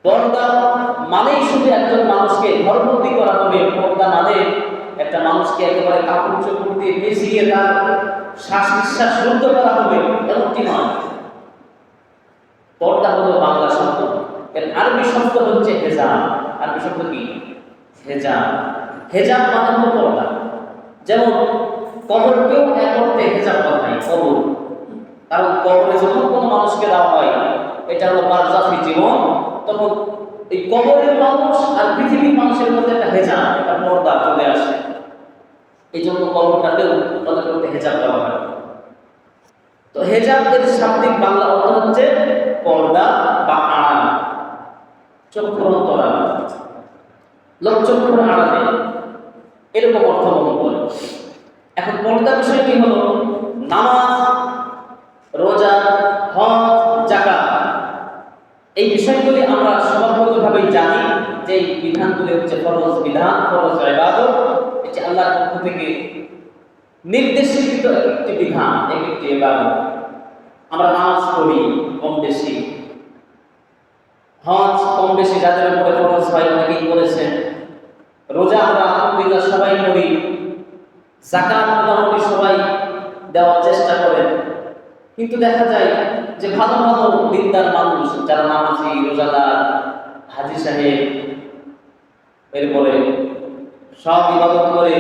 পর্দা মানেই শুধু একজন মানুষকে ঘরবন্দি করা হবে, পর্দা মানে একটা মানুষকে একেবারে কাপড় চোপড় দিয়ে পেঁচিয়ে তার শ্বাস নিঃশ্বাস রুদ্ধ করা হবে, এমনটি নয়। পর্দা হলো বাংলা শব্দ, এর আরবি শব্দ হচ্ছে হেজাব। আরবি শব্দ কি? হেজাব। হেজাব মানে হলো পর্দা। যেমন কবরকেও এক অর্থে হেজাব করা হয়, কবর। কারণ কবরে যখন কোনো মানুষকে দেওয়া হয়, এটা হলো বারজাখি জীবন, তখন এই কবরের মানুষ আর পৃথিবীর মানুষের মধ্যে একটা হেজাব, একটা পর্দা চলে আসে। এই জন্য কবরটাকেও অনেক অর্থে হেজাব দেওয়া হয়। তো হেজাবের শাব্দিক বাংলা অর্থ হচ্ছে পর্দা বা আড়াল, চক্ষুর অন্তরাল, লোকচক্ষুর আড়ালে, এরকম অর্থ বহন করে। এখন পর্দা বিষয়টি হলো নামাজ, রোজা, হজ, যাকাত, এই বিষয়গুলি আমরা স্বভাবগতভাবেই জানি যে এই বিধানগুলি হচ্ছে ফরজ বিধান, ফরজ ইবাদত। এটি আল্লাহর পক্ষ থেকে নির্দেশিত একটি বিধান, একটি ইবাদত। আমরা নামাজ পড়ি কম বেশি, হজ কম বেশি যাদের উপরে ফরজ হয় অনেকেই করেছেন, রোজা আমরা আলহামদুলিল্লাহ সবাই করি, যাকাত মোটামুটি সবাই দেওয়ার চেষ্টা করেন। কিন্তু দেখা যায় যে ভালো ভালো দিনদার মানুষ যারা নামাজি, রোজাদার, হাজি সাহেব, এরপরে সব ইবাদত করে,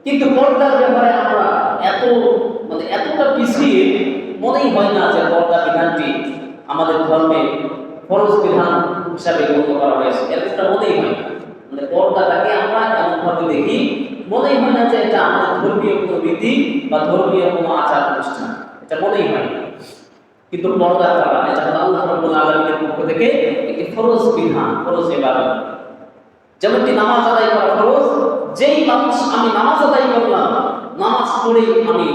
কিন্তু পর্দার ব্যাপারে আমরা এতটা পিছিয়ে, মনেই হয় না যে পর্দা বিধানটি আমাদের ধর্মে ফরজ বিধান হিসাবে গণ্য করা হয়েছে, এরকমটা মনেই হয় না। পর্দাটাকে আমরা এমনভাবে দেখি, মনেই হয় না যে এটা আমাদের ধর্মীয় কোনো রীতি বা ধর্মীয় কোনো আচার অনুষ্ঠান, এটা মনেই হয় না। কিন্তু পর্দা করা এটা আল্লাহ রাব্বুল আলামিনের পক্ষ থেকে একটি ফরজ বিধান, ফরজ ইবাদত। যেমনটি নামাজ আদায় করা ফরজ, যেই মানুষ আমি নামাজ আদায় করলাম, নামাজ পড়েই আমি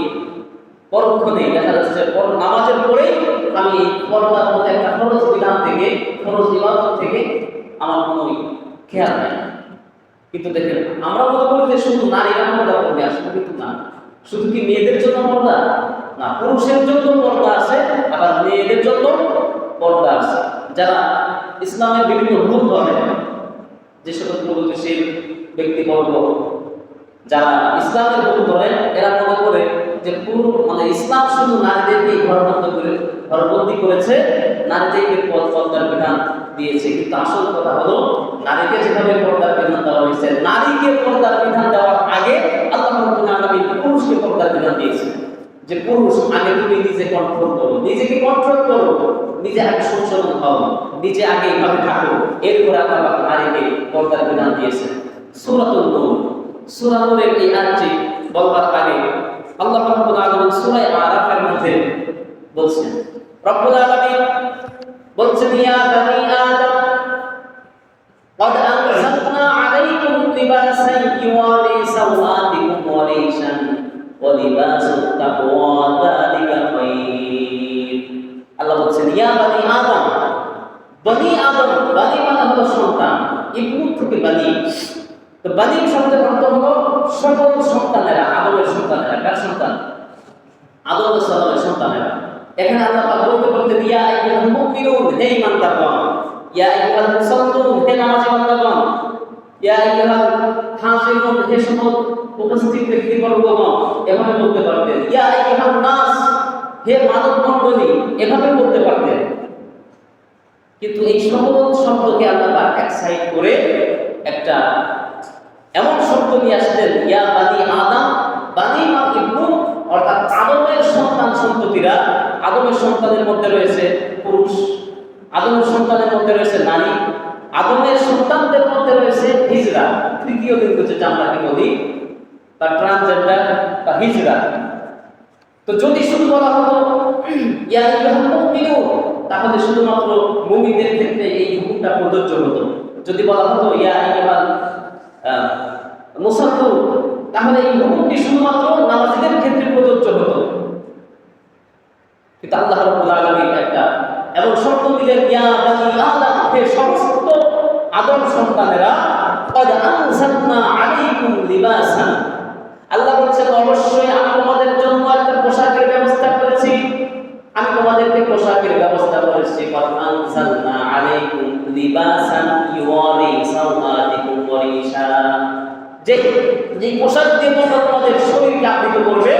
পরক্ষণে দেখা যাচ্ছে যে নামাজের পরেই আমি পর্দার মধ্যে একটা ফরজ বিধান থেকে, ফরজ ইবাদত থেকে আমার কোনো খেয়াল নেই। কিন্তু দেখেন আমরা মনে করি যে শুধু নারীরা পর্দা করবে, আসলে কিন্তু না। শুধু কি মেয়েদের জন্য পর্দা না, পুরুষের জন্য পর্দা আছে, আবার মেয়েদের জন্য পর্দা আছে। যারা ইসলামের বিভিন্ন রূপ ধরে, যে সকল প্রগতিশীল ব্যক্তিবর্গ যারা ইসলামের রূপ ধরেন, এরা মনে করে যে ইসলাম শুধু নারীদেরকে ঘরবন্দি করেছে, নারীদেরকে পর্দার বিধান দিয়েছে। কিন্তু আসল কথা হলো নারীকে যেভাবে পর্দার বিধান দেওয়া হয়েছে, নারীকে পর্দার বিধান দেওয়ার আগে আল্লাহ রাব্বুল আলামিন পুরুষকে পর্দার বিধান দিয়েছে। যে পুরুষ আগে তুমি নিজে কন্ট্রোল করো, নিজেকে কন্ট্রোল করো, নিজে আগে সংশোধন হও, নিজে আগে এইভাবে থাকো, এরপর আল্লাহ নারীকে পর্দার বিধান দিয়েছে। সূরাতুন নূর, সূরা নূরের এই আয়াতটি বলবার আগে আল্লাহ রাব্বুল আলামিন সূরা আরাফের মধ্যে বলছেন, রব্বুল আলামিন বলছেন, ইয়া বানি আদম قد أنزلنا عليكم لباسا يواري سوآتكم وريشا ولباس التقوى ذلك خير। আল্লাহ বলছেন ইয়া বানি আদম, বানি আদম, বানি মানে হলো সন্তান, ইবনু থেকে বানি। তো বানি শব্দের অর্থ হলো সকল সন্তানেরা, আদমের সন্তানেরা। কার সন্তান? আদম আলাইহিস সালামের সন্তানেরা। এখানে আল্লাহ পাক বলতে ইয়া আইয়ুহাল মুমিনুন, হে ঈমানদারগণ, ইয়া আইয়ুহাল মুসাল্লুন, হে নামাজি বান্দাগণ, ইয়া আইয়ুহাল হাজিরুন, হে সকল উপস্থিত ব্যক্তিবর্গগণ, এভাবে বলতে পারতেন। ইয়া আইয়ুহান নাস, হে মানব মণ্ডলী, এভাবে বলতে পারতেন। কিন্তু এই সকল শব্দকে আল্লাহ পাক এক সাইড করে একটা এমন শব্দ নিয়ে আসতেন, ইয়া বানি আদম, বানি মা ইবনু, অর্থাৎ আদমের সন্তান সন্ততিরা। আদমের সন্তানের মধ্যে রয়েছে পুরুষ, আদমের সন্তানের মধ্যে রয়েছে নারী, আদমের সন্তানদের মধ্যে রয়েছে হিজড়া, তৃতীয় লিঙ্গ যেটা আমরা কি বলি, বা ট্রান্সজেন্ডার বা হিজড়া। তো যদি শুধু বলা হতো ইয়া আইয়ুহাল মুমিনুন, তাহলে শুধুমাত্র মুমিনদের ক্ষেত্রে এই হুকুমটা প্রযোজ্য হতো। যদি বলা হতো ইয়া আইয়ুহাল মুসাল্লুন, তাহলে এই হুকুমটি শুধুমাত্র নামাজীদের ক্ষেত্রে প্রযোজ্য হতো। কিন্তু আল্লাহ রাব্বুল আলামিন একটা এমন শব্দ দিলেন, ইয়া বানি আদম, হে সমস্ত আদম সন্তানেরা, ক্বাদ আনজালনা আলাইকুম লিবাসান। আল্লাহ বলছেন অবশ্যই আমি তোমাদের জন্য একটা পোশাকের ব্যবস্থা করেছি, আমি তোমাদেরকে পোশাকের ব্যবস্থা করেছি। ক্বাদ আনজালনা আলাইকুম লিবাসান ইউয়ারি সাওআতিকুম ওয়া রিশা, যে পোশাক দিয়ে তোমরা তোমাদের শরীরকে আবৃত করবে,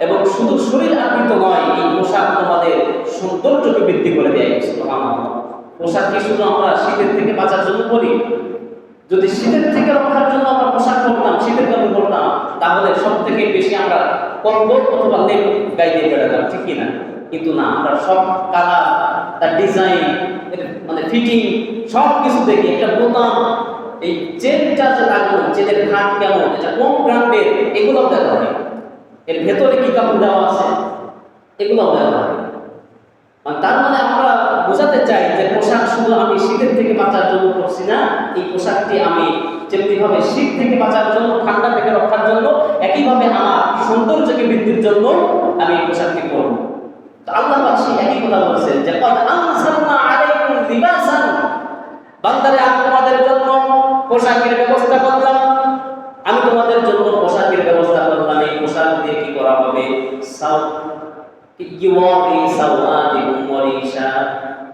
এবং শুধু শরীর আবৃত নয়, এই পোশাক তোমাদের সৌন্দর্যকে বৃদ্ধি করে দেয়। সুবহানাল্লাহ। পোশাক কি শুধু আমরা শীতের থেকে বাঁচার জন্য পরি? যদি শীতের থেকে রক্ষার জন্য আমরা পোশাক পরতাম, শীতের কাপড় পরতাম, তাহলে সব থেকে বেশি আমরা কম্বল অথবা লেপ গায়ে দিয়ে বেড়াতাম, ঠিক কি না? কিন্তু না, আমরা সব কালার, তার ডিজাইন, মানে ফিটিং, সব কিছু দেখি। একটা বোতাম, এই চেনটা যে লাগানো, চেনের ঘাট কেমন, এটা কোন ব্র্যান্ডের, এগুলো দেখা হয়। এর ভেতরে কি কাপড় দেওয়া আছে, এগুলো দেখা হয়। তার মানে আমরা বোঝাতে চাই যে পোশাক শুধু আমি শীতের থেকে বাঁচার জন্য করছি না, এই পোশাকটি আমি যেমনিভাবে শীত থেকে বাঁচার জন্য, ঠান্ডা থেকে রক্ষার জন্য, একইভাবে আমার সৌন্দর্যকে বৃদ্ধির জন্য আমি এই পোশাকটি করব। তো আল্লাহ পাক সেই একই কথা বলছেন যে ক্বাদ আনসালনা আলাইকুম লিবাসান, বান্দারে আমি তোমাদের জন্য পোশাকের ব্যবস্থা করলাম, আমি তোমাদের জন্য পোশাকের ব্যবস্থা করলাম। এই পোশাক দিয়ে কি করা হবে?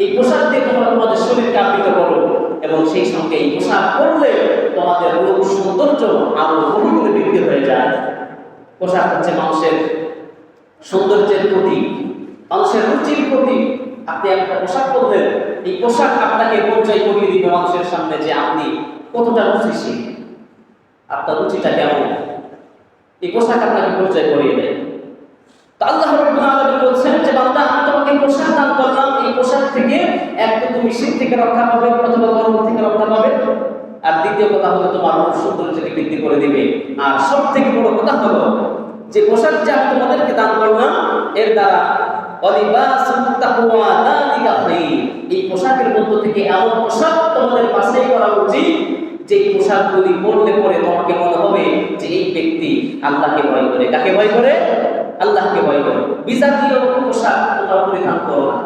এই পোশাক দিয়ে তোমরা তোমাদের শরীরকে আবৃত করো, এবং সেই সঙ্গে এই পোশাক পরলে তোমাদের রূপ সৌন্দর্য আরো বহুগুণে বৃদ্ধি হয়ে যায়। পোশাক হচ্ছে মানুষের সৌন্দর্যের প্রতীক, মানুষের রুচির প্রতীক। আপনি একটা পোশাক পরলেন, এই পোশাক আপনাকে পরিচয় করিয়ে দিবে মানুষের সামনে যে আপনি কতটা রুচিশীল, আপনার রুচিটা কেমন। এই পোশাক আপনাকে পরিচয় করিয়ে দেয়। আল্লাহ রাব্বুল আলামিন বলছেন যে বান্দা, আমি তোমাকে পোশাক দান করলাম, এই পোশাক থেকে এক তো তুমি শীত থেকে রক্ষা পাবে অথবা গরম থেকে রক্ষা পাবে, আর দ্বিতীয় কথা হলো তোমার রূপ সৌন্দর্যকে বৃদ্ধি করে দিবে। আর সব থেকে বড় কথা হলো যে পোশাক যে আমি তোমাদেরকে দান করলাম, এর দ্বারা ওয়ালিবাসুত তাকওয়া যালিকা খায়র, এই পোশাকের মধ্য থেকে এমন পোশাক তোমাদের বাছাই করা উচিত যে পোশাকগুলি পরলে পরে তোমাকে মনে হবে যে এই ব্যক্তি আল্লাহকে ভয় করে। কাকে ভয় করে? আল্লাহকে ভয় করে। বিজাতীয় পোশাক তোমরা পরিধান করো না,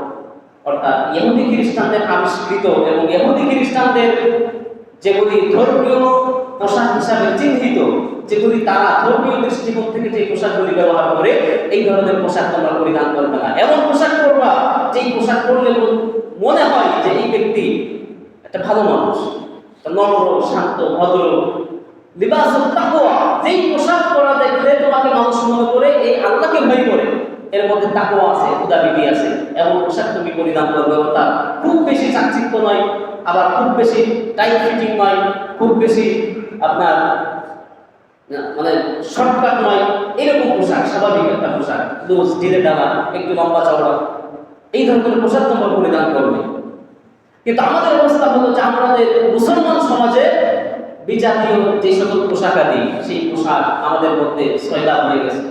অর্থাৎ ইহুদি খ্রিস্টানদের আবিষ্কৃত এবং ইহুদি খ্রিস্টানদের যেগুলি ধর্মীয় পোশাক হিসাবে চিহ্নিত, যেগুলি তারা ধর্মীয় দৃষ্টিকোণ থেকে যে পোশাকগুলি ব্যবহার করে, এই ধরনের পোশাক তোমরা পরিধান করবে না। এমন পোশাক পরবা যেই পোশাক পরলে মনে হয় যে এই ব্যক্তি একটা ভালো মানুষ, নম্র, শান্ত, ভদ্র। লিবাসুত তাকওয়া, যেই পোশাক পরা দেখলে তোমাকে মানুষ মনে করে এই আল্লাহকে ভয় করে, এর মধ্যে তাকওয়া আছে, খুদাবিদি আছে, এমন পোশাক তুমি পরিধান করবে। অর্থাৎ খুব বেশি চাকচিক্য নয়, আবার খুব বেশি টাইট ফিটিং নয়, খুব বেশি আপনার মানে শর্টকাট নয়, এরকম পোশাক, স্বাভাবিক একটা পোশাক, লুজ, ঢিলে ঢালা, একটু লম্বা চওড়া, এই ধরনের পোশাক তোমরা পরিধান করবে। কিন্তু আমাদের অবস্থা হলো যে আমাদের মুসলমান সমাজে বিজাতীয় যে সকল পোশাক আদি, সেই পোশাক আমাদের মধ্যে সয়লাভ হয়ে গেছে।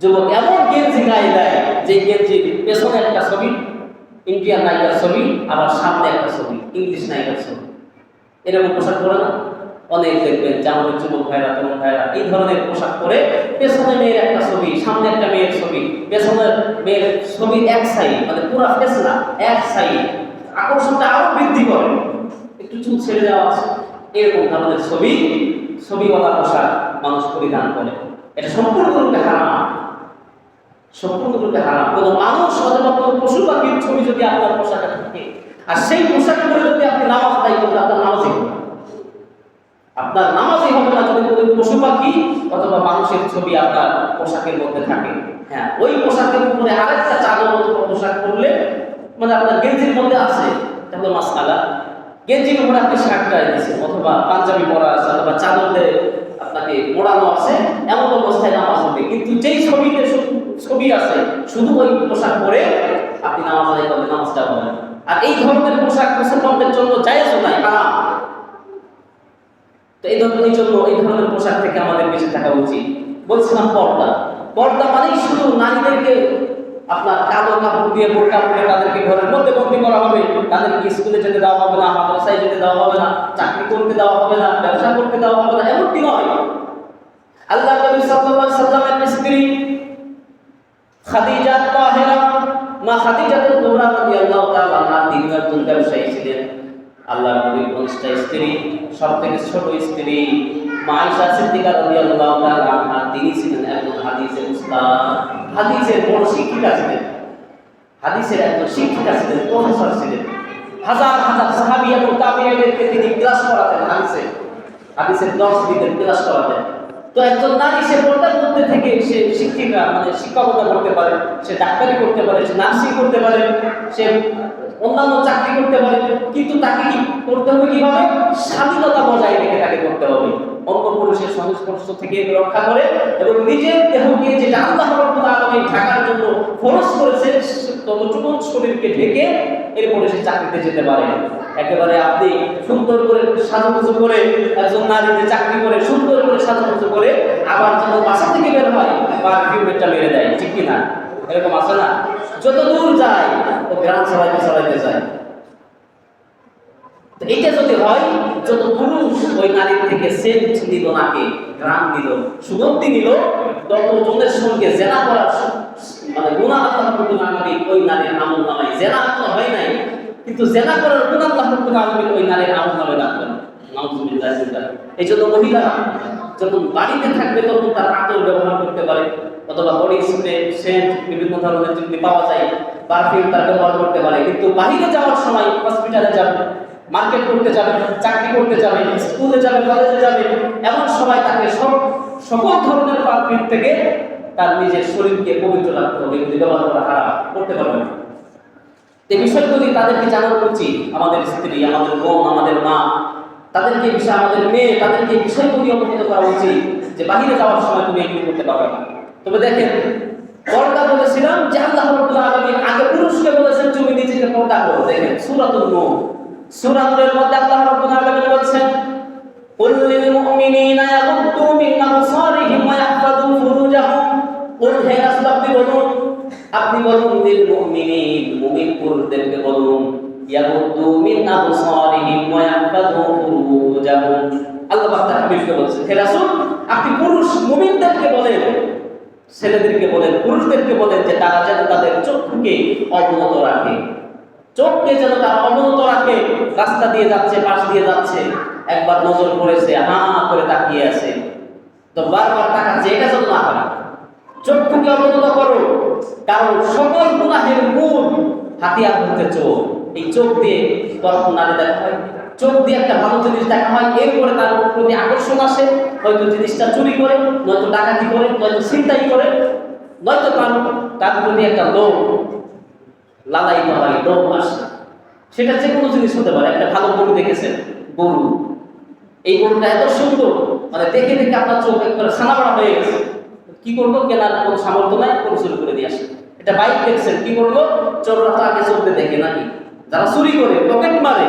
যুবক এমন গেঞ্জি গায়ে দেয় যে গেঞ্জির পেছনে একটা ছবি, ইন্ডিয়ান নায়িকার ছবি, আবার সামনে একটা ছবি, ইংলিশ নায়িকার ছবি। এরকম পোশাক পরে না অনেক দেখবেন যে আমাদের যুবক ভাইরা, তরুণ ভাইরা এই ধরনের পোশাক পরে, পেছনে মেয়ের একটা ছবি, সামনে একটা মেয়ের ছবি, পেছনের মেয়ের ছবি এক সাইড, মানে পুরো ফেস না, এক সাইড, আকর্ষণটা আরো বৃদ্ধি করে, একটু চুল ছেড়ে দেওয়া আছে, এরকম ধরনের ছবিওয়ালা পোশাক মানুষ পরিধান করে। এটা সম্পূর্ণরূপে হারাম, সম্পূর্ণরূপে হারাম। কোনো মানুষ অথবা কোনো পশু পাখির ছবি যদি আপনার পোশাকে থাকে, আর সেই পোশাক পরে যদি আপনি নামাজ আদায় করেন, আপনার নামাজই হবে না, আপনার নামাজই হবে না যদি কোনো পশু পাখি অথবা মানুষের ছবি আপনার পোশাকের মধ্যে থাকে। হ্যাঁ, ওই পোশাকের উপরে আরেকটা চাদর অথবা পোশাক পরলে, মানে আপনার গেঞ্জির মধ্যে আছে, তাহলে মাসআলা, গেঞ্জির উপরে আপনি শার্ট গায়ে দিয়েছেন অথবা পাঞ্জাবি পরা আছে অথবা চাদর দিয়ে আপনাকে মোড়ানো আছে, এমন অবস্থায় নামাজ হবে। কিন্তু যেই ছবিতে ছবি আছে, শুধু ওই পোশাক পরে আপনি নামাজ আদায় করলে নামাজটা হবে না। আর এই ধরনের পোশাক মুসলমানদের জন্য জায়েজ নয়, হারাম। তো এই ধরনের পোশাক থেকে আমাদের বেঁচে থাকা উচিত। বলছিলাম পর্দা, পর্দা মানেই শুধু নারীদেরকে আপনার কালো কাপড় দিয়ে বোরকা পরে তাদেরকে ঘরের মধ্যে বন্দী করা হবে, তাদেরকে স্কুলে যেতে দেওয়া হবে না, মাদ্রাসায় যেতে দেওয়া হবে না, চাকরি করতে দেওয়া হবে না, ব্যবসা করতে দেওয়া হবে না, এমনটি নয়। আল্লাহ নবী সাল্লাল্লাহু আলাইহি সাল্লামের স্ত্রী খাদিজা তাহেরা, মা খাদিজাতুল কুবরা রাদিয়াল্লাহু তাআলা আনহা, তিনি একজন ব্যবসায়ী ছিলেন। আল্লাহ নবীর কনিষ্ঠ স্ত্রী, সবথেকে ছোট স্ত্রী মা আয়েশা সিদ্দিকা রাদিয়াল্লাহু তাআলা আনহা, তিনি ছিলেন একজন হাদিসের উস্তাদ, হাদিসের বড় শিক্ষিকা ছিলেন, হাদিসের একজন শিক্ষিকা ছিলেন, প্রফেসর ছিলেন। হাজার হাজার সাহাবী এবং তাবিঈনদেরকে তিনি ক্লাস করাতেন হাদিসের 10 দিনের ক্লাস করাতেন। তো একজন নারী সে পর্দার মধ্যে থেকে সে শিক্ষিকা মানে শিক্ষকতা করতে পারে, সে ডাক্তারি করতে পারে, সে নার্সিং করতে পারে, সে অন্যান্য চাকরি করতে পারে, কিন্তু তাকে কি করতে হবে, কিভাবে স্বাধীনতা বজায় রেখে তাকে করতে হবে, অন্য পুরুষের সংস্পর্শ থেকে রক্ষা করে এবং নিজের দেহকে যেটা আল্লাহ রাব্বুল আলামিন ঢাকার জন্য ফরজ করেছে ততটুকু শরীরকে ঢেকে এরপরে সে চাকরিতে যেতে পারে। একেবারে আপনি সুন্দর করে সাজুগুজু করে একজন নারী যে চাকরি করে সুন্দর করে সাজুগুজু করে আবার যখন বাসা থেকে বের হয় পারফিউমটা মেরে দেয়, ঠিক কি না? এরকম আছে না? যত দূর যায় ও গ্রাম সবাইতে যায়। তো এটা যদি হয়, যত পুরুষ ওই নারীর থেকে সেন্ট নিল, নাকে গ্রাম নিল, সুগন্ধি নিল, তত জনের সঙ্গে জেনা করার মানে গুনাহ আল্লাহ রাব্বুল আলামিন ওই নারীর আমলনামায়, জেনা তো হয় নাই কিন্তু জেনা করার গুনাহ আল্লাহ রাব্বুল আলামিন ওই নারীর আমলনামায় রাখবেন। নাউযুবিল্লাহ। এই জন্য মহিলারা যখন বাড়িতে থাকবে তখন তার আতর ব্যবহার করতে পারে, অথবা বডি স্প্রে, সেন্ট, বিভিন্ন ধরনের যদি পাওয়া যায় পারফিউম তার ব্যবহার করতে পারে। কিন্তু বাইরে যাওয়ার সময় হসপিটালে যাবে, মার্কেট করতে যাবে, চাকরি করতে যাবে, স্কুলে যাবে, কলেজে যাবে, এমন সময় তাকে সকল ধরনের পারফিউম থেকে তার নিজের শরীরকে পবিত্র রাখতে হবে। যদি ব্যবহার করা হারাম, করতে পারবে না। এই বিষয়গুলি তাদেরকে জানানো উচিত। আমাদের স্ত্রী, আমাদের বোন, আমাদের মা, তাদেরকে বিষয়, আমাদের মেয়ে, তাদেরকে বিষয়গুলি অবগত করা উচিত যে বাহিরে যাওয়ার সময় তুমি এগুলি করতে পারবে না। তবে দেখেন, পর্দা বলেছিলাম যে আল্লাহ রাব্বুল আলামিন আগে পুরুষকে বলেছেন তুমি নিজেকে পর্দা করো। দেখেন সূরাতুন নূর, সূরা নূরের মধ্যে আল্লাহ রাব্বুল আলামিন বলেছেন কুল লিল মুমিনিনা ইয়াগুদ্দু মিন আবসারিহিম ওয়া ইয়াহফাযু ফুরুজাহুম। কুল হে রাসূল আপনি বলুন লিল মুমিনিন, মুমিন পুরুষদেরকে বলুন, ইয়াগুদ্দু মিন আবসারিহিম ওয়া ইয়াহফাযু ফুরুজাহুম। আল্লাহ পাক তার হাবিবকে বলেছেন, হে রাসূল আপনি পুরুষ মুমিনদেরকে বলেন, ছেলেদেরকে বলেন, পুরুষদেরকে বলেন যে তারা যেন তাদের চোখকে অবনত রাখে, চোখকে যেন তারা অবনত রাখে। রাস্তা দিয়ে যাচ্ছে, পাশ দিয়ে যাচ্ছে, একবার নজর পড়েছে, হা করে তাকিয়ে আছে, তো বারবার তাকাচ্ছে, এটা যেন না হয়। চোখকে অবনত করো, কারণ সকল গুনাহের মূল হাতিয়ার হচ্ছে চোখ। এই চোখ দিয়ে তর্ক নারী দেখা হয়, চোখ দিয়ে একটা ভালো জিনিস দেখা হয়, এরপরে তার প্রতি আকর্ষণ আসে, হয়তো জিনিসটা চুরি করে, নয়তো ডাকাতি করে, নয়তো ছিনতাই করে, নয়তো তার প্রতি একটা লোভ লালায়িত হয়, লোভ আসে। সেটা যে কোনো জিনিস হতে পারে। একটা ভালো গরু দেখেছেন, গরু, এই গরুটা এত সুন্দর, মানে দেখে দেখে আপনার চোখ একবার ছানাবড়া হয়ে গেছে, কি করবো, কেনার কোনো সামর্থ্য নাই, গরু চুরি করে দিয়ে আসে। এটা বাইক দেখছেন, কি করবো, চোররা তো আগে চলতে দেখে নাকি, যারা চুরি করে, পকেট মারে,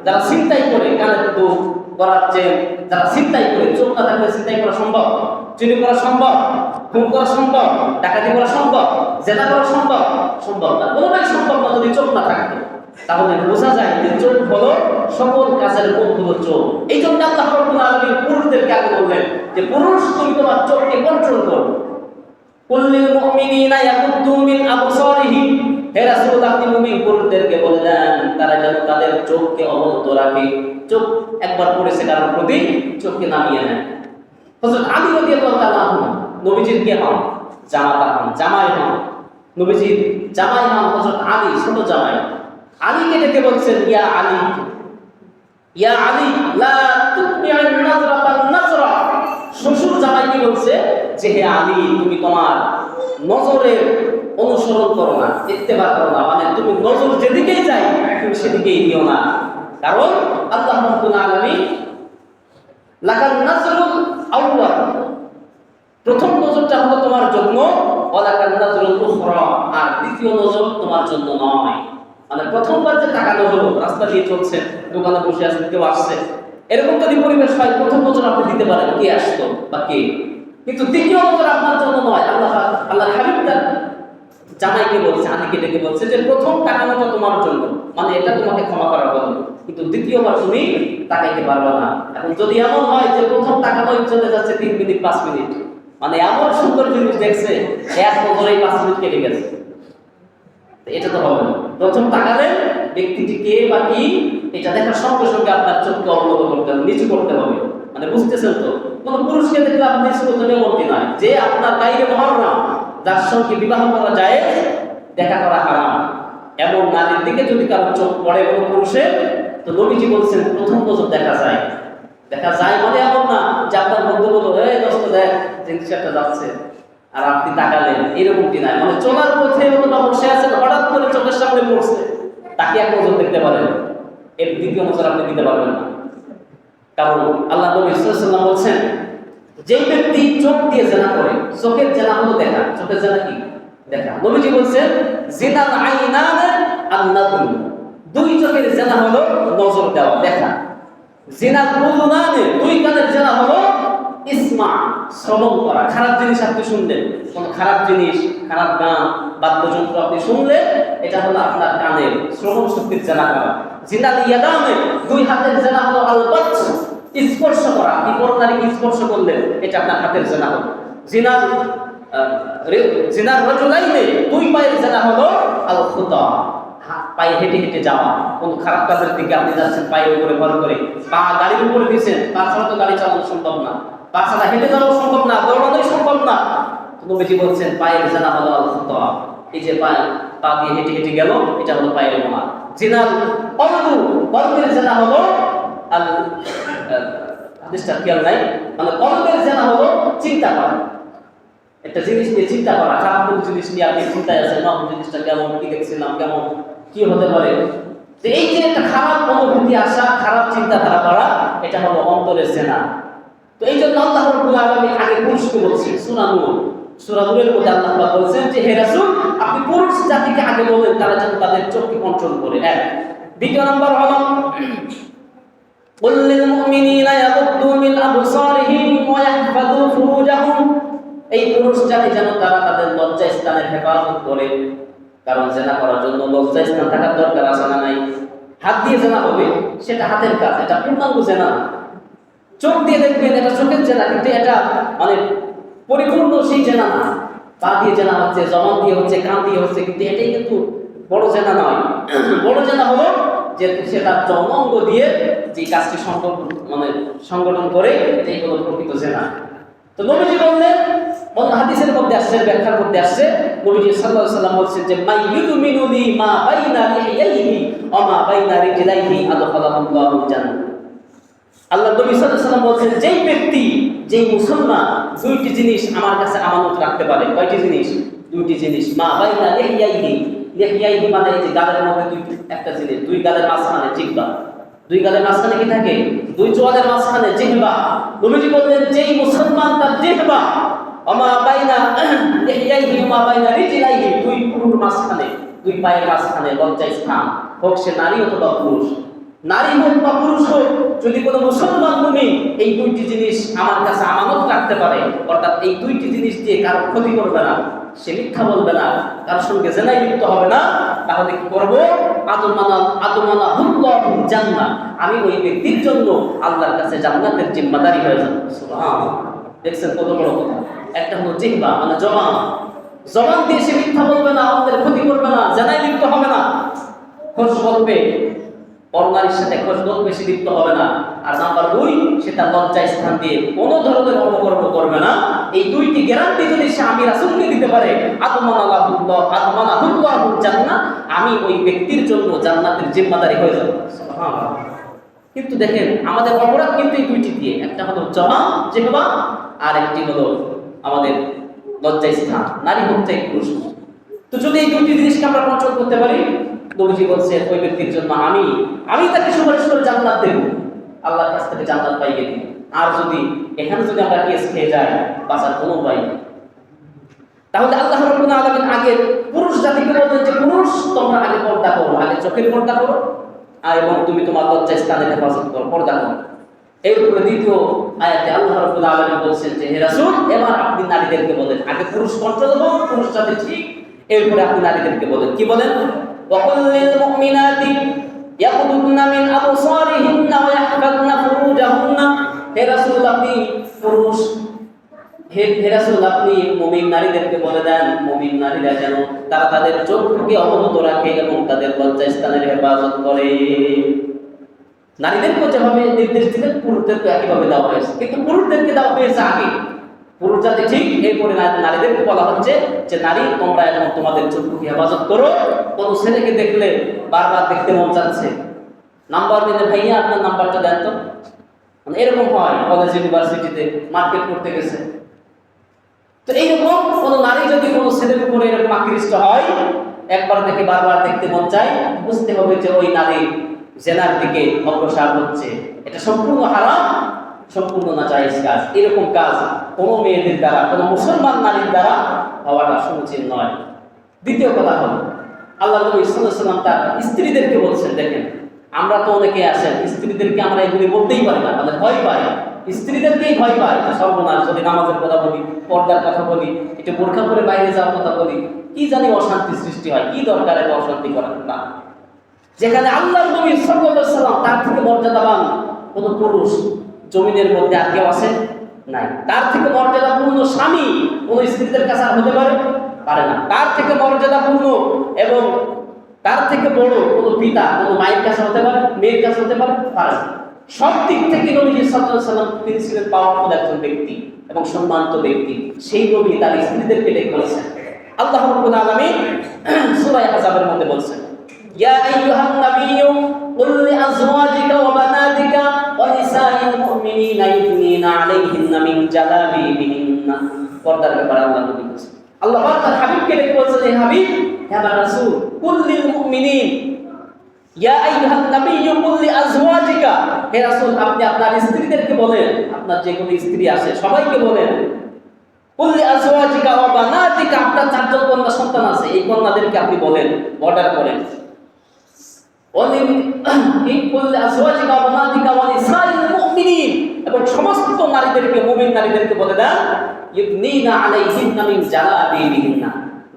যারা ছিনতাই করে, কানের দুল, গলার চেন, যারা ছিনতাই করে, চোখ না থাকলে ছিনতাই করা সম্ভব, চুরি করা সম্ভব, খুন করা সম্ভব, ডাকাতি করা সম্ভব, জেনা করা সম্ভব? সম্ভব না, কোনোটাই সম্ভব না যদি চোখ না থাকতো। তাহলে বোঝা যায় যে চোখ হলো সকল কাজের বন্ধু চোখ। এই জন্য আল্লাহ রাব্বুল আলামিন পুরুষদেরকে আগে বললেন যে পুরুষ তুমি তোমার চোখকে কন্ট্রোল করো। কুল লিল মুমিনিনা ইয়াগুদ্দু মিন আবসারিহিম, হে রাসূল আপনি মুমিন পুরুষদেরকে বললেন তারা যেন তাদের চোখকে অবনত রাখে। চোখ একবার পড়েছে কারোর প্রতি, চোখকে নামিয়ে নেয়। হযরত আলী রাদিয়াল্লাহু তাআলা আনহু নবীজির কে হন? জামাতা হন, জামাই হন। নবীজির জামাই হন হযরত আলী, ছোট জামাই। আলীকে ডেকে বলছেন, ইয়া আলী, ইয়া আলী লা তুতমি'আন নাযরাতান নাযরা। শ্বশুর জামাইকে বলছে যে হে আলী তুমি তোমার নজরের অনুসরণ করো না, ইত্তেবা করো না, মানে তুমি নজর যেদিকেই যায় তুমি সেদিকেই দিও না। কারণ আল্লাহ রাব্বুল আলামিন লাকান নাযরুল আউয়াল, প্রথম নজরটা হলো তোমার জন্য, ওয়ালাকান নাযরুল উখরা, আর দ্বিতীয় নজর তোমার জন্য নয়। মানে প্রথমবার যে তাকানো হলো, রাস্তা দিয়ে চলছে, দোকানে বসে আছেন, কেউ আসছে, এরকম যদি পরিবেশ হয়, প্রথম নজর আপনি দিতে পারেন কে আসতো বা কে, কিন্তু দ্বিতীয় নজর আপনার জন্য নয়। আল্লাহর হাবিব তার জামাইকে বলছে, আলীকে ডেকে বলছে যে প্রথম তাকানোটা তোমার জন্য, মানে এটা তোমাকে ক্ষমা করা হলো, কিন্তু দ্বিতীয়বার তুমি তাকাইতে পারবে না। এখন যদি এমন হয় যে প্রথম তাকানোই চলে যাচ্ছে 3 মিনিট 5 মিনিট, মানে এমন সুন্দর জিনিস দেখছে এক নজরেই 5 মিনিট কেটে গেছে, এটা তো হবে না। প্রথম তাকালে ব্যক্তিটি কে বা কি এটা দেখার সঙ্গে সঙ্গে আপনার চোখকে অবনত করতে হবে, নিচু করতে হবে। মানে বুঝতেছেন তো, কোন পুরুষকে দেখলে আপনি নিচু করতে নিয়মতি নয়, যে আপনার গায়রে মুহাররাম, যার সঙ্গে বিবাহ করা যায়, দেখা করা হারাম, এমন নারীর দিকে যদি কারো চোখ পড়ে কোনো পুরুষের, তো নবীজি বলছেন প্রথম নজর দেখা যায়। দেখা যায় মানে এমন না যে আপনার বন্ধু বলো এই দোস্ত দেখ জিনিসটা যাচ্ছে আর আপনি তাকালেন, এরকমটি নাই। মানে চলার পথে অথবা বসে আছেন, হঠাৎ করে চোখের সামনে পড়ছে, তাকে এক নজর দেখতে পারেন, এর দ্বিতীয় নজর আপনি দিতে পারবেন না। কারণ আল্লাহ নবী সাল্লাল্লাহু আলাইহি ওয়াসাল্লাম বলছেন, যেই ব্যক্তি চোখ দিয়ে জেনা করে, চোখের জেনা হলো দেখা, চোখের জেনা কি? দেখা। নবীজি বলছেন জিনাল আইনান আন-নাদর, দুই চোখের জেনা হলো নজর দেওয়া, দেখা। জিনাল উযুনান, দুই কানের জেনা হলো ইসমা, শ্রবণ করা। খারাপ জিনিস আপনি শুনলেন, কোন খারাপ জিনিস, খারাপ গান, বাদ্যযন্ত্র আপনি শুনলে, এটা হলো আপনার কানের শ্রবণ শক্তির জেনা করা। জিনাল ইয়াদান, দুই হাতের জেনা হলো আল-বাতশ, স্পর্শ করা। কি পরনারীকে স্পর্শ করলেন, এটা আপনার হাতের জেনা হলো। জিনার রাজুলাইনে, দুই পায়ের জেনা হলো আল-খুতা, পায়ে হেঁটে হেঁটে যাওয়া। কোন খারাপ কাজের দিকে আপনি যাচ্ছেন, পায়ের উপরে ভর করে, পা গাড়ির উপরে দিয়েছেন, পা ছাড়া তো গাড়ি চালানো সম্ভব না, পা ছাড়া হেঁটে যাওয়া সম্ভব না, দৌড়ানোই সম্ভব না। নবীজি বলছেন পায়ের জেনা হলো আল-খুতা, এই যে পা দিয়ে হেঁটে হেঁটে গেল, এটা হলো পায়ের গোনা। জিনাল কলবু, কলবের জেনা হলো আল হাদিসটা খেয়াল নাই, মানে কলবের জেনা হলো চিন্তা করা, একটা জিনিস নিয়ে চিন্তা করা, খারাপ কোনো জিনিস নিয়ে আপনি চিন্তায় আছেন, না জিনিসটা কেমন, কি দেখছিলাম, কেমন কি হতে পারে, যে এই যে একটা খারাপ অনুভূতি আসা, খারাপ চিন্তাধারা করা, এটা হলো অন্তরের জেনা। তো এই জন্য আল্লাহ রাব্বুল আলামিন আগে পুরুষকে বলছেন, সূরা নূরের মধ্যে আল্লাহ তাআলা বলছেন যে হে রাসূল, আপনি পুরুষ জাতিকে আগে বলেন তারা যেন তাদের চোখকে কন্ট্রোল করে। এক। দ্বিতীয় নম্বর হলো قل للمؤمنين يغضوا من أبصارهم ويحفظوا فروجهم, এই পুরুষ জাতি যেন তারা তাদের লজ্জা স্থানের হেফাজত করে। কারণ জেনা করার জন্য লজ্জা স্থান থাকার দরকার আছে না নাই? হাত দিয়ে জেনা হবে, সেটা হাতের কাজ, এটা পূর্ণাঙ্গ জেনা। চোখ দিয়ে দেখবেন, এটা চোখের জেনা, কিন্তু এটা মানে পরিপূর্ণ সেই জেনা না। পা দিয়ে জেনা হচ্ছে, জবান দিয়ে হচ্ছে, কান দিয়ে হচ্ছে, কিন্তু এটাই কিন্তু বড় জেনা নয়। বড় জেনা হলো যে সেটা যৌনাঙ্গ দিয়ে যে কাজটি সংগঠন করে, এটাই হলো প্রকৃত জেনা। তো নবীজি বললেন, হাদিসের মধ্যে আসছে, ব্যাখ্যার মধ্যে আসছে, নবীজি সাল্লাল্লাহু আলাইহি ওয়াসাল্লাম বলছেন যে মাইয়ুমিনু লি মা বাইনা লিহিয়াইহি ওয়া মা বাইনা রিজলাইহি আদখালাহুল্লাহুল জান্নাহ। আল্লাহ নবী সাল্লাল্লাহু আলাইহি ওয়াসাল্লাম বলছেন, যেই ব্যক্তি, যেই মুসলমান দুইটি জিনিস আমার কাছে আমানত রাখতে পারে। কয়টি জিনিস? দুইটি জিনিস। মা বাইনা লিহিয়াইহি, লিহিয়াইহি মানে এই যে গালের মধ্যে একটা জিনিস, দুই গালের মাঝখানে জিহ্বা, দুই গালের মাঝখানে কি থাকে? দুই চোয়ালের মাঝখানে জিহ্বা। নবীজি বললেন যেই মুসলমান তার জিহ্বা, ওমা বাইনা লিহিয়াইহি ওমা বাইনা রিজলাইহি, দুই পুরুর মাঝখানে, দুই পায়ের মাঝখানে লজ্জা স্থান, হোক সে নারী অথবা পুরুষ, নারী হোক বা পুরুষ হোক, যদি কোনো মুসলমান মুমিন এই দুইটি জিনিস আমার কাছে আমানত রাখতে পারে, অর্থাৎ এই দুইটি জিনিস দিয়ে কারো ক্ষতি করবে না, সে মিথ্যা বলবে না, কারোর সঙ্গে জেনায় লিপ্ত হবে না, তাহলে কি করবো? আদমানাহুল্লাহুল জান্নাহ, আমি ওই ব্যক্তির জন্য আল্লাহর কাছে জান্নাতের জিম্মাদারি হয়ে যাব। সুবহানাল্লাহ। দেখছেন কত বড় কথা। একটা হলো জিহ্বা মানে জবান, জবান দিয়ে সে মিথ্যা বলবে না, আমাদের ক্ষতি করবে না, জেনায় লিপ্ত হবে না, খোঁজ বলবে, পরনারীর সাথে খোঁজ বলবে, সে লিপ্ত হবে না। আর নাম্বার 2, সেটা লজ্জা স্থান দিয়ে কোনো ধরনের অপকর্ম করবে না। এই দুইটি গ্যারান্টি যদি সে আমি রাসূলকে দিতে পারে, আদমানাহুল্লাহুল জান্নাহ, আমি ওই ব্যক্তির জন্য জান্নাতের জিম্মাদারি হয়ে যাব। সুবহানাল্লাহ। কিন্তু দেখেন আমাদের অপরাধ কিন্তু এই দুইটি দিয়ে, একটা হলো জবান, জিহ্বা, আর একটি হলো আমাদের লজ্জা স্থান, নারী হোক চাই পুরুষ। তো যদি এই দুইটি জিনিসকে আমরা কন্ট্রোল করতে পারি, নবীজি বলছে ওই ব্যক্তির জন্য আমি তাকে সুপারিশ করে জান্নাত দেব, আল্লাহর কাছ থেকে জান্নাত পাইয়ে দিব। আর যদি এখানে যদি আমরা কেস খেয়ে যাই, বাঁচার কোনো উপায় নেই। তাহলে আল্লাহ রাব্বুল আলামিন আগে পুরুষ জাতিকে বলতেন যে পুরুষ তোমরা আগে পর্দা করো, আগে চোখের পর্দা করো, আর এবং তুমি তোমার লজ্জা স্থানের হেফাজত করো, পর্দা করো। এরপরে দ্বিতীয় আয়াতে আল্লাহ রাব্বুল আলামিন বলছেন যে হে রাসূল, এবার আপনি নারীদেরকে বলেন, আগে পুরুষ কন্ট্রোল করো, পুরুষ জাতি ঠিক, এরপরে আপনি নারীদেরকে বলেন। কি বলেন? وَقُلْ لِلْمُؤْمِنَاتِ يَغْضُضْنَ مِنْ أَبْصَارِهِنَّ وَيَحْفَظْنَ فُرُوجَهُنَّ। হে রাসূল, আপনি পুরুষ, হে রাসূল, আপনি মুমিন নারীদেরকে বলে দেন, মুমিন নারীরা যেন তারা তাদের চোখকে অবনত রাখে এবং তাদের লজ্জা স্থানের হেফাজত করে। নারীদেরকে যেভাবে নির্দেশ দিলেন, পুরুষদেরকে একইভাবে দেওয়া হয়েছে, কিন্তু পুরুষদেরকে দেওয়া হয়েছে আগে। পুরুষ জাতি ঠিক, এরপরে নারীদেরকে বলা হচ্ছে যে নারী তোমরা এখন তোমাদের চক্ষুকে হেফাজত করো। কোন ছেলেকে দেখলে বারবার দেখতে মন চাচ্ছে, নাম্বার দিলে ভাইয়া আপনার নাম্বারটা দেন তো, মানে এরকম হয় কলেজ ইউনিভার্সিটিতে মার্কেট করতে গেছে। তো এইরকম কোন নারী যদি কোনো ছেলের উপরে এরকম আকৃষ্ট হয়, একবার দেখে বারবার দেখতে মন চায়, বুঝতে হবে যে ওই নারী জেনার দিকে অগ্রসর হচ্ছে। এটা সম্পূর্ণ হারাম, সম্পূর্ণ নাজায়েজ কাজ। এরকম কাজ কোনো মেয়েদের দ্বারা, কোনো মুসলমান নারীর দ্বারা হওয়াটা সমীচীন নয়। দ্বিতীয় কথা হলো, আল্লাহ নবী সাল্লাল্লাহু আলাইহি ওয়াসাল্লাম তার স্ত্রীদেরকে বলছেন, দেখেন আমরা তো অনেকে আছেন স্ত্রীদেরকে আমরা এগুলি বলতেই পারি না, আমাদের ভয় পায়, স্ত্রীদেরকেই ভয় পায় যে সর্বনাশ, যদি নামাজের কথা বলি, পর্দার কথা বলি, একটু বোরখা পরে বাইরে যাওয়ার কথা বলি, কি জানি অশান্তি সৃষ্টি হয়, কি দরকার এত অশান্তি করার না। যেখানে আল্লাহ নবী সাল্লাল্লাহু আলাইহি ওয়াসাল্লাম তার থেকে মর্যাদাবান কোন পুরুষ জমিনের মধ্যে আর কেউ আছে নাই। তার থেকে মর্যাদাপূর্ণ স্বামী কোন স্ত্রীদের কাছে আর হতে পারে না। তার থেকে মর্যাদাপূর্ণ এবং তার থেকে বড় কোন পিতা কোন মায়ের কাছে হতে পারে, মেয়ের কাছে হতে পারে না। সব দিক থেকে নবী সাল্লাল্লাহু আলাইহি ওয়াসাল্লাম তিনি ছিলেন পাওয়ারফুল একজন ব্যক্তি এবং সম্মানিত ব্যক্তি। সেই নবী তার স্ত্রীদেরকে ডেকে বলেছেন, আল্লাহ রাব্বুল আলামিন সূরা আহজাবের মধ্যে বলছেন, ইয়া আইয়ুহান নাবিয়্যু কুল লিআজওয়াজিকা ওয়া বানাতিকা ওয়া নিসাইল মুমিনিনা ইউদনিনা আলাইহিন্না মিন জালাবিবিহিন্না। পর্দার ব্যাপারে আল্লাহ নবী বলেছেন, আল্লাহ পাক তার হাবিবকে ডেকে বলেছেন, হে হাবিব, হে আমার রাসূল, কুল লিল মুমিনিন, ইয়া আইয়ুহান নাবিয়্যু কুল লিআজওয়াজিকা, হে রাসূল আপনি আপনার স্ত্রীদেরকে বলেন, আপনার যে কোনো স্ত্রী আছে সবাইকে বলেন, কুল লিআজওয়াজিকা ওয়া বানাতিকা, আপনার চারজন কন্যা সন্তান আছে, এই কন্যাদেরকে আপনি বলেন, অর্ডার করেন, এবং সমস্ত নারীদেরকে, মুমিন নারীদেরকে বলে দেন, ইউদনিনা আলাইহিন্না মিন জালাবিবিহিন্না।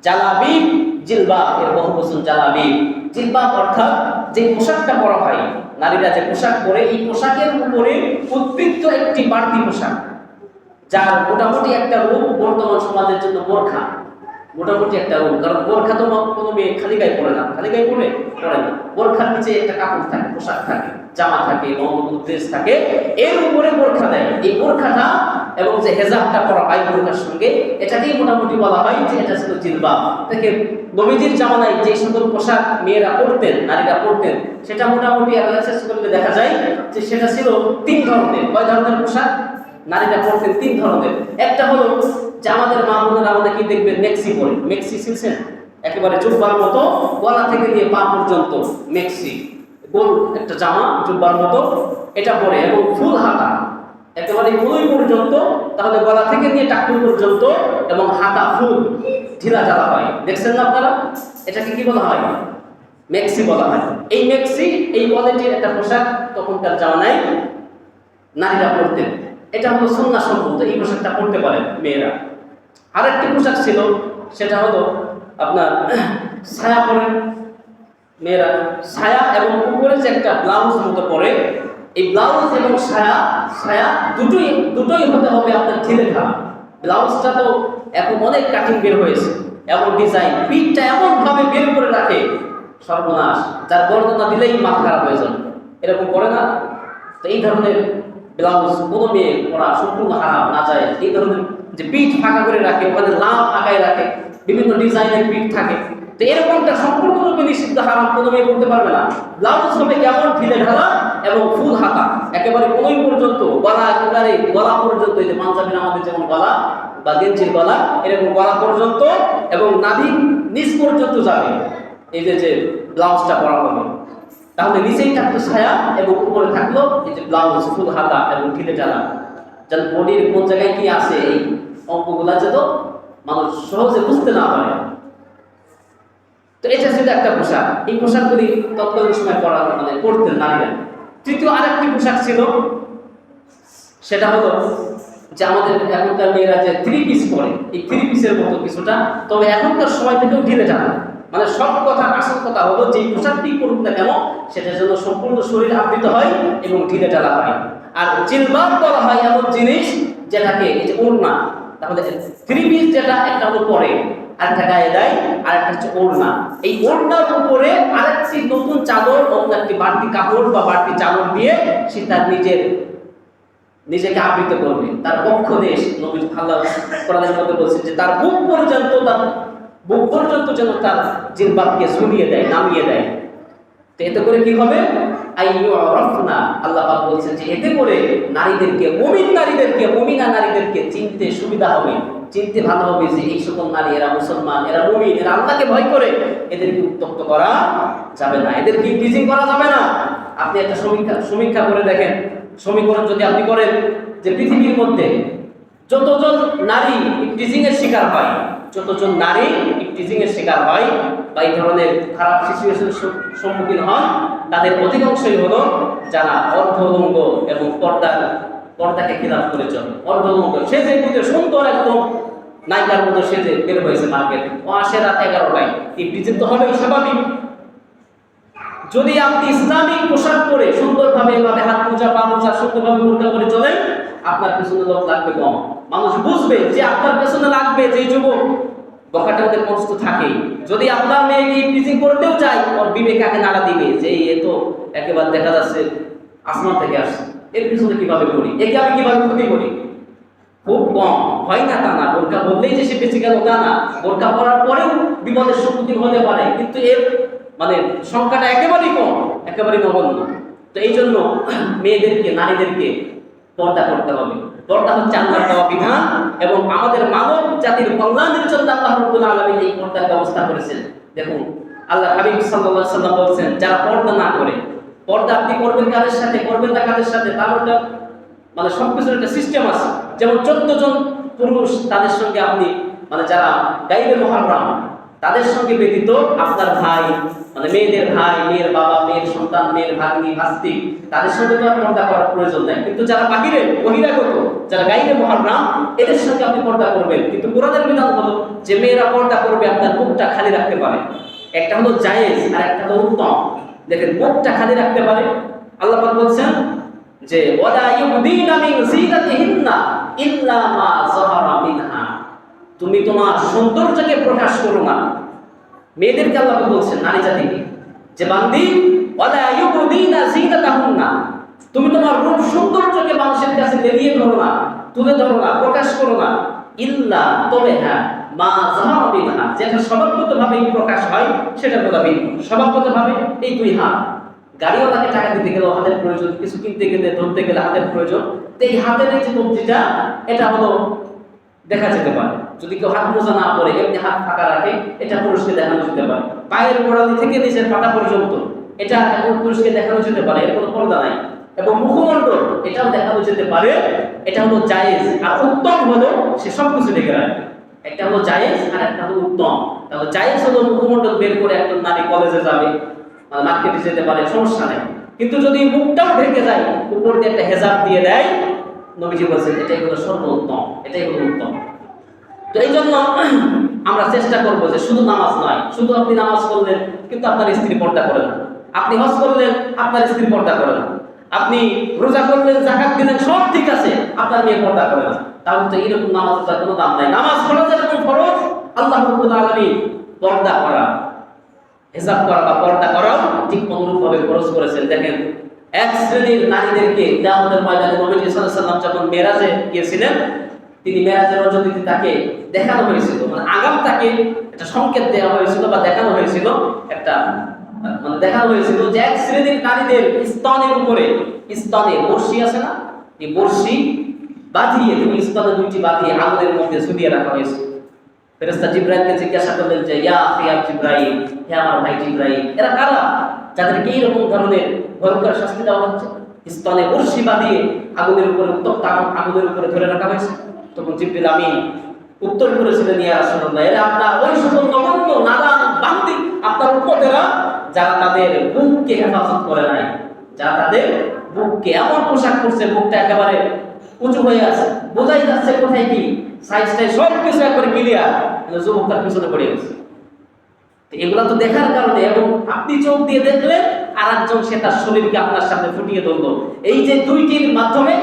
জালাবিব জিলবাব এর বহুবচন জালাবিব। জিলবাব অর্থাৎ যে পোশাকটা পরা হয়, নারীরা যে পোশাক পরে, এই পোশাকের উপরে উদ্বৃত্ত একটি বাড়তি পোশাক, যার মোটামুটি একটা রূপ বর্তমান সমাজের জন্য বোরখা। মোটামুটি একটা রূপ, কারণ বোরখা তো কোনো মেয়ে খালি গায়ে পরে না, খালি গায়ে পরে না। বোরখার নিচে একটা কাপড় থাকে, পোশাক থাকে, জামা থাকে, অন্য কোনো ড্রেস থাকে, এর উপরে বোরখা দেয়। এই বোরখাটা এবং যে হেজাবটা পরা হয় বোরখার সঙ্গে, এটাকেই মোটামুটি বলা হয় যে এটা ছিল জিলবাব। দেখে নবীজির জামানায় যে সকল পোশাক মেয়েরা পরতেন, নারীরা পরতেন, সেটা মোটামুটি অ্যানালাইসিস করলে দেখা যায় যে সেটা ছিল তিন ধরনের। কয় ধরনের পোশাক নারীরা পরতেন? তিন ধরনের। একটা হলো যে আমাদের মা বোনেরা অনেকে দেখবেন মেক্সি পরে, মেক্সি শিখছেন, একেবারে জুব্বার মতো, গলা থেকে নিয়ে পা পর্যন্ত মেক্সি, গোল একটা জামা জুব্বার মতো, এটা পরে, এবং ফুল হাতা একেবারে কোলই পর্যন্ত, তাহলে গলা থেকে নিয়ে টাকুর পর্যন্ত, এবং হাতা ফুল ঢিলা ঢালা হয়। দেখছেন না আপনারা? এটাকে কি বলা হয়? মেক্সি বলা হয়। এই মেক্সি, এই কোয়ালিটির একটা পোশাক তখনকার জামানায় নারীরা পরতেন। এটা হলো সুন্নাহ সম্মত, এই পোশাকটা পরতে পারেন মেয়েরা। আরেকটি পোশাক ছিল, সেটা হলো আপনার ছায়া পরেন মেয়েরা, ছায়া এবং উপরে যে একটা ব্লাউজ মতো পরে, এই ব্লাউজ এবং ছায়া দুটোই হতে হবে আপনার ঢিলে ঢালা। ব্লাউজটা তো এখন অনেক কাটিং বের হয়েছে, এমন ডিজাইন, পিঠটা এমন ভাবে বের করে রাখে, সর্বনাশ, যার বর্ণনা দিলেই মাথা খারাপ হয়ে যাবে, এরকম করে না? তো এই ধরনের ব্লাউজ কোনো মেয়ে পরা সম্পূর্ণ হারাম, না যায়। এই ধরনের যে পিঠ ফাঁকা করে রাখে, ওখানে লাভ আগায় রাখে, বিভিন্ন ডিজাইনের পিঠ থাকে, তো এরকমটা সম্পূর্ণরূপে নিষিদ্ধ, হারাম, কোনো মেয়ে করতে পারবে না। ব্লাউজ হবে কেমন? ঢিলে ঢালা এবং ফুল হাতা, একেবারে কোনোই পর্যন্ত, গলা একেবারে গলা পর্যন্ত, এই যে পাঞ্জাবির আমাদের যেমন গলা বা গেঞ্জির গলা, এরকম গলা পর্যন্ত এবং নাভি নিচ পর্যন্ত যাবে এই যে ব্লাউজটা পরা হবে। তাহলে নিচেই থাকতো ছায়া এবং উপরে থাকলো এই যে ব্লাউজ, ফুল হাতা এবং ঢিলে ঢালা, যেন বডির কোন জায়গায় কি আছে এই অঙ্কগুলা যেন মানুষ সহজে বুঝতে না পারে। তো এটা ছিল একটা পোশাক। এই পোশাকগুলি তৎকালীন সময় পরতেন নারীরা। তৃতীয় আরেকটি পোশাক ছিল, সেটা হলো যে আমাদের এখনকার মেয়েরা যে থ্রি পিস পরে, এই থ্রি পিসের মতো কিছুটা, তবে এখনকার সময় থেকেও ঢিলে ঢালা। মানে সব কথা, আসল কথা হলো যে পোশাকটি করুক না কেন, সেটার জন্য সম্পূর্ণ শরীর আবৃত হয় এবং ঢিলে ঢালা হয়। আর জিলবাব বলা হয় এমন জিনিস যেটাকে, এই যে ওড়না, তাহলে থ্রি পিস যেটা একটা হলো পরে, আরেকটা গায়ে দেয়, আরেকটা হচ্ছে ওড়না। এই ওড়নার উপরে আরেকটি নতুন চাদর, অন্য একটি বাড়তি কাপড় বা বাড়তি চাদর দিয়ে সে তার নিজের নিজেকে আবৃত করবে, তার বক্ষ দেশ নবী আল্লাহ কোরআনের মধ্যে বলছেন যে তার বুক পর্যন্ত যেন তার জিলবাবকে ঝুলিয়ে দেয়, নামিয়ে দেয়। তো এতে করে কি হবে? আইয়ুরাফনা, আল্লাহ পাক বলছেন যে এতে করে নারীদেরকে, মুমিনা নারীদেরকে চিনতে সুবিধা হবে, চিনতে ভালো হবে যে এই সকল নারী এরা মুসলমান, এরা মুমিন, এরা আল্লাহকে ভয় করে। এদেরকে উত্তপ্ত করা যাবে না, এদেরকে টিজিং করা যাবে না। আপনি একটা সমীক্ষা করে দেখেন, সমীকরণ যদি আপনি করেন যে পৃথিবীর মধ্যে যতজন নারী টিজিং এর শিকার হয়, বা এই ধরনের খারাপ সিচুয়েশনের সম্মুখীন হন, তাদের অধিকাংশই হলো যারা অর্ধলঙ্গ এবং পর্দাকে খিলাফ করে চলে। অর্ধলঙ্গ সে যে সুন্দর একদম নায়িকার মতো সে যে বের হয়েছে মার্কেটে, ও আসে রাত 11টায়, এই টিজিং তো হবেই স্বাভাবিক। যদি আপনি ইসলামিক পোশাক পরে সুন্দরভাবে এভাবে হাত মোজা পা মোজা সুন্দরভাবে বোরকা করে চলেন, আপনার পেছনে লোক লাগবে কম। মানুষ বুঝবে যে আপনার পেছনে লাগবে যে যুবক, বকাটা ওদের মস্ত থাকেই। যদি আপনার মেয়েকে টিচিং করতেও চাই, ওর বিবেক আগে নাড়া দিবে যে এ তো একেবারে দেখা যাচ্ছে আসমান থেকে আসছে, এর পিছনে কিভাবে করি, একে আমি কিভাবে ক্ষতি করি। খুব কম হয় না তা না, বোরকা বললেই যে সে বেঁচে গেল তা না, বোরকা পরার পরেও বিপদের সম্মুখীন হতে পারে, কিন্তু এর সংখ্যাটা একেবারেই কম, একেবারেই নগণ্য। তো এই জন্য মেয়েদেরকে, নারীদেরকে পর্দা করতে হবে। পর্দা হচ্ছে আল্লাহর দেওয়া বিধান, এবং আমাদের মানব জাতির কল্যাণের জন্য আল্লাহ রাব্বুল আলামিন এই পর্দার ব্যবস্থা করেছেন। দেখুন আল্লাহ হাবিব সাল্লাল্লাহু আলাইহি ওয়াসাল্লাম বলেছেন, যারা পর্দা না করে, পর্দা আপনি করবেন কাদের সাথে, করবেন না কাদের সাথে, তার সবকিছুর একটা সিস্টেম আছে। যেমন 14 জন পুরুষ, তাদের সঙ্গে আপনি যারা গায়বে মুহাররাম, তাদের সঙ্গে ব্যতীত আপনার ভাই, মেয়েদের ভাই, মেয়ের বাবা, মেয়ের সন্তান, মেয়ের ভাগ্নি ভাস্তি, তাদের সঙ্গে তো আর পর্দা করার প্রয়োজন নাই। কিন্তু যারা বাহিরে বহিরাগত, যারা গায়বে মুহাররাম, এদের সঙ্গে আপনি পর্দা করবেন। কিন্তু কোরআনের বিধান হলো যে মেয়েরা পর্দা করবে, আপনার মুখটা খালি রাখতে পারে। একটা হলো জায়েজ আর একটা হলো উত্তম। দেখেন, মুখটা খালি রাখতে পারে। আল্লাহ পাক বলছেন যে ওয়ালা ইউদিনা মিন যিনাতিহিন্না ইল্লা মা যাহারা মিনহা, তুমি তোমার সৌন্দর্যকে প্রকাশ করো না। মেয়েদেরকে আল্লাহ বলছেন, নারী জাতিকে, যে বান্দি ওয়ালা ইউদিনা যিনাতাহুন্না, তুমি তোমার রূপ সৌন্দর্যকে মানুষের কাছে লেলিয়ে ধরো না, তুলে ধরো না, প্রকাশ করো না। ইল্লা, তবে হ্যাঁ, মা যাহারা মিনহা, যেটা স্বভাবগতভাবেই প্রকাশ হয় সেটা বলাবি। স্বভাবগতভাবে এই দুই হাত, গাড়িওয়ালাকে টাকা দিতে গেলে হাতের প্রয়োজন, কিছু কিনতে গেলে, ধরতে গেলে হাতের প্রয়োজন। তো এই হাতের এই যে কবজিটা, এটা হলো দেখা যেতে পারে। যদি কেউ হাত মোজা না পরে এমনি হাত ফাঁকা রাখে, এটা পুরুষকে দেখানো যেতে পারে। পায়ের গোড়ালি থেকে নিচের পাটা পর্যন্ত এটা এখন পুরুষকে দেখানো যেতে পারে, এর কোনো পর্দা নাই। এবং মুখমণ্ডল, এটাও দেখানো যেতে পারে, এটা হলো জায়েজ। আর উত্তম হলো সে সবকিছু ঢেকে রাখবে। একটা হলো জায়েজ আর একটা হলো উত্তম। তাহলে জায়েজ হলো মুখমণ্ডল বের করে একজন নারী কলেজে যাবে, মার্কেটে যেতে পারে, সমস্যা নেই। কিন্তু যদি মুখটাও ঢেকে যায়, উপর দিয়ে একটা হেজাব দিয়ে দেয়, নবীজি বলেছেন এটাই হলো সর্বোত্তম, এটাই হলো উত্তম। তো এই জন্য আমরা চেষ্টা করবো যে শুধু নামাজ নয়, শুধু আপনি নামাজ করলেন কিন্তু আপনার স্ত্রী পর্দা করে না, আপনি হজ করলেন আপনার স্ত্রী পর্দা করে না, আপনি রোজা করলেন, যাকাত দিলেন, সব ঠিক আছে, আপনার মেয়ে পর্দা করে না, তাহলে তো এরকম নামাজের কোনো দাম নাই। নামাজ পড়া যেরকম ফরজ, আল্লাহ রাব্বুল আলামিন পর্দা করা, হিসাব করা বা পর্দা করাও ঠিক অনুরূপভাবে ফরজ করেছেন। দেখেন, এক শ্রেণীর নারীদেরকে কিয়ামতের ময়দানে নবী সাল্লাল্লাহু আলাইহি ওয়াসাল্লাম যখন মেরাজে গিয়েছিলেন, তিনি মেরাজের রজনীতে তাকে দেখানো হয়েছিল, আগাম তাকে একটা সংকেত দেওয়া হয়েছিল বা দেখানো হয়েছিল, একটা দেখানো হয়েছিল যে এক শ্রেণীর নারীদের স্তনের উপরে, স্তনে বর্ষি আছে না, এই বর্ষি বাঁধিয়ে, তুমি স্তনে দুইটি বাঁধিয়ে আগুনের মধ্যে ঝুলিয়ে রাখা হয়েছে। ফেরেশতা জিবরাইলকে জিজ্ঞাসা করলেন যে ইয়া আখি জিবরাইল, হে আমার ভাই জিবরাইল, এরা কারা যাদেরকে এইরকম ধরনের ভয়ঙ্কর শাস্তি দেওয়া হচ্ছে? স্তনে বর্ষি বাঁধিয়ে আগুনের উপরে, উত্তপ্ত আগুনের উপরে ধরে রাখা হয়েছে। তখন জিবরিল আমিন উত্তর করেছিলেন, ইয়া রাসূলুল্লাহ, এরা আপনার ওই সকল নগণ্য নাদান বান্দি, আপনার উম্মতেরা, যারা তাদের বুককে হেফাজত করে নাই, যারা তাদের বুককে এমন পোশাক করছে, বুকটা একেবারে উঁচু হয়ে আছে, বোঝাই যাচ্ছে কোথায় কি, সাইজটাই সব কিছু একবারে ক্লিয়ার, যুবকটার পিছনে পড়ে গেছে। এগুলা তো দেখার কারণে, এবং আপনি চোখ দিয়ে দেখলেন, আর একজন সে তার শরীরকে আপনার সামনে ফুটিয়ে ধরলো। এই যে দুইটির মাধ্যমে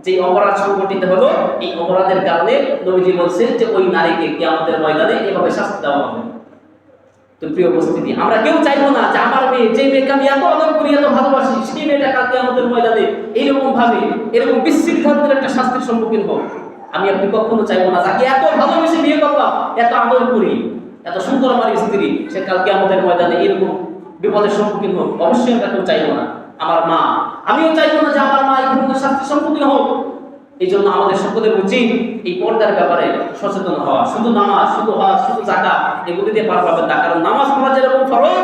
যে অপরাধ সংঘটিত হলো, এই অপরাধের কারণে নবীজি বলছেন যে ওই নারীকে কিয়ামতের ময়দানে এভাবে শাস্তি দেওয়া হবে। তো প্রিয় উপস্থিতি, আমরা কেউ চাইবো না যে আমার মেয়ে, যে মেয়েকে আমি এত আদর করি, এত ভালোবাসি, সেই মেয়েটা কালকে আমাদের ময়দানে এইরকম ভাবে, এরকম বিস্তৃত ধরনের একটা শাস্তির সম্মুখীন হোক। আমি আপনি কখনো চাইবো না যাকে এত ভালোবেসে বিয়ে করলাম, এত আদর করি, এত সুন্দর আমার স্ত্রী, সে কালকে আমাদের ময়দানে এরকম বিপদের সম্মুখীন হোক। অবশ্যই আমরা কেউ চাইবো না। আমার মা, আমিও চাইবো না যে আমার মা এই ধরনের শাস্তির সম্মুখীন হোক। এই জন্য আমাদের সকলের উচিত এই পর্দার ব্যাপারে সচেতন হওয়া। শুধু নামাজ, শুধু হজ, শুধু যাকাত এগুলি দিয়ে পার পাবেন না। কারণ নামাজ পড়া যেরকম ফরজ,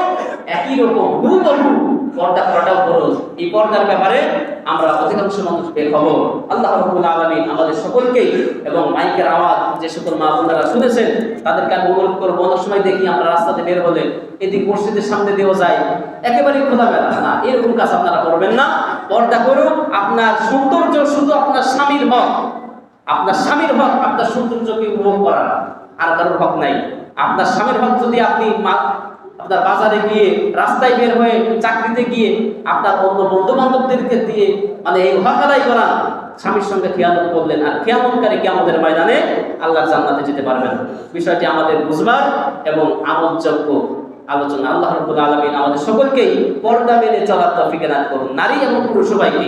একই রকম হুবহু পর্দা করাটাও ফরজ। এই পর্দার ব্যাপারে আমরা অধিকাংশ মানুষ বেখবর। আল্লাহ রাব্বুল আলামিন আমাদের সকলকেই, এবং মাইকের আওয়াজ যে সকল মা বোনেরা শুনেছেন তাদেরকে আমি অনুরোধ করবো, অনেক সময় দেখি আমরা রাস্তাতে বের হলে এদিক মসজিদের সামনে দিয়েও যায়, একেবারেই খোলামেলা না, এরকম কাজ আপনারা করবেন না। পর্দা করুন। আপনার সৌন্দর্য শুধু আপনার স্বামীর হক, আপনার স্বামীর হক আপনার সৌন্দর্যকে উপভোগ করার, আর কারোর হক নাই। আপনার স্বামীর হক যদি আপনি আপনার বাজারে গিয়ে, রাস্তায় বের হয়ে, চাকরিতে গিয়ে, আপনার অন্য বন্ধু বান্ধবদেরকে দিয়ে মানে এই হক আদায় করা, স্বামীর সঙ্গে খিয়ানত করলেন, আর খিয়ানতকারী কিয়ামতের ময়দানে আল্লাহর জান্নাতে যেতে পারবেন। বিষয়টি আমাদের বুঝবার এবং আমলযোগ্য আলোচনা। আল্লাহ রাব্বুল আলামিন আমাদের সকলকেই পর্দা মেনে চলার তৌফিক দান করুন, নারী এবং পুরুষ সবাইকে।